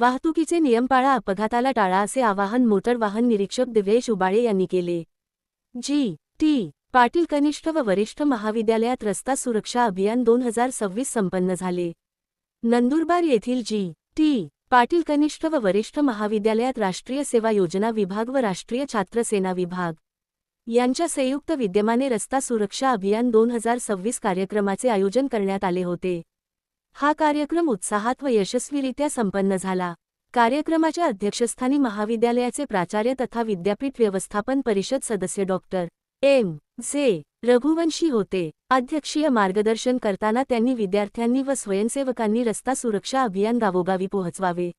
वाहतुकीचे नियम पाळा, अपघाताला टाळा असे आवाहन मोटर वाहन निरीक्षक दिव्येश उबाळे यांनी केले. जी.टी. पाटील कनिष्ठ व वरिष्ठ महाविद्यालयात रस्ता सुरक्षा अभियान 2026 संपन्न झाले. नंदुरबार येथील जी.टी. पाटील कनिष्ठ व वरिष्ठ महाविद्यालयात राष्ट्रीय सेवा योजना विभाग व राष्ट्रीय छात्र सेना विभाग यांच्या संयुक्त विद्यमाने रस्ता सुरक्षा अभियान 2026 कार्यक्रमाचे आयोजन करण्यात आले होते. हा कार्यक्रम उत्साहात व यशस्वीरित्या संपन्न झाला. कार्यक्रमाच्या अध्यक्षस्थानी महाविद्यालयाचे प्राचार्य तथा विद्यापीठ व्यवस्थापन परिषद सदस्य डॉक्टर एम. जे. रघुवंशी होते. अध्यक्षीय मार्गदर्शन करताना त्यांनी विद्यार्थ्यांनी व स्वयंसेवकांनी रस्ता सुरक्षा अभियान गावोगावी पोहोचवावे,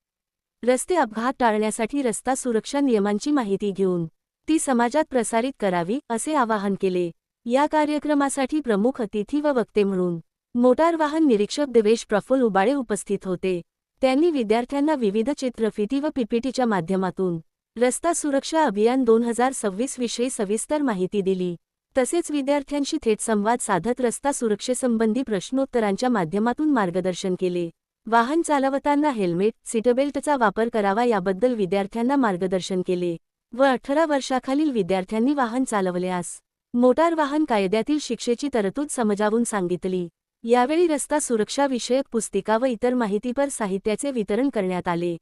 रस्ते अपघात टाळण्यासाठी रस्ता सुरक्षा नियमांची माहिती घेऊन ती समाजात प्रसारित करावी असे आवाहन केले. या कार्यक्रमासाठी प्रमुख अतिथी व वक्ते म्हणून मोटार वाहन निरीक्षक दिव्येश प्रफुल्ल उबाळे उपस्थित होते. त्यांनी विद्यार्थ्यांना विविध चित्रफिती व पीपीटीच्या माध्यमातून रस्ता सुरक्षा अभियान 2026 विषयी सविस्तर माहिती दिली. तसेच विद्यार्थ्यांशी थेट संवाद साधत रस्ता सुरक्षेसंबंधी प्रश्नोत्तरांच्या माध्यमातून मार्गदर्शन केले. वाहन चालवताना हेल्मेट, सीटबेल्टचा वापर करावा याबद्दल विद्यार्थ्यांना मार्गदर्शन केले व 18 वर्षाखालील विद्यार्थ्यांनी वाहन चालवल्यास मोटार वाहन कायद्यातील शिक्षेची तरतूद समजावून सांगितली. यावेळी रस्ता सुरक्षा विषयक पुस्तिका व इतर माहितीपर साहित्याचे वितरण करण्यात आले.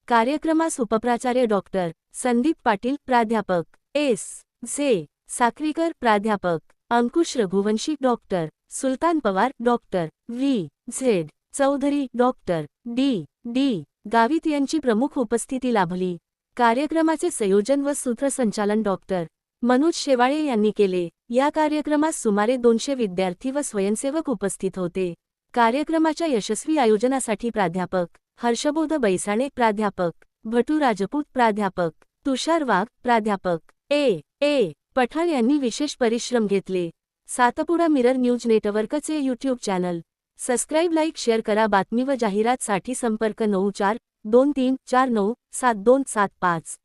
कार्यक्रमास उपप्राचार्य डॉक्टर संदीप पाटील, प्राध्यापक एस. जे. साक्रीकर, प्राध्यापक Ankush Raghuvanshi, doctor Sultan Pawar, doctor V. Z. Chaudhari, doctor D. D. Gavit यांची प्रमुख उपस्थिती लाभली. कार्यक्रमाचे संयोजन व सूत्रसंचालन डॉक्टर मनोज शेवाळे यांनी केले. या कार्यक्रमास सुमारे 200 विद्यार्थी व स्वयंसेवक उपस्थित होते. कार्यक्रमाच्या यशस्वी आयोजनासाठी प्राध्यापक हर्षबोध बैसाणे, प्राध्यापक भटू राजपूत, प्राध्यापक तुषार वाघ, प्राध्यापक ए. पठाण यांनी विशेष परिश्रम घेतले. सातपुडा मिरर न्यूज नेटवर्कचे YouTube channel subscribe, like, share करा. बातमी व जाहिरात साठी संपर्क 9423497275.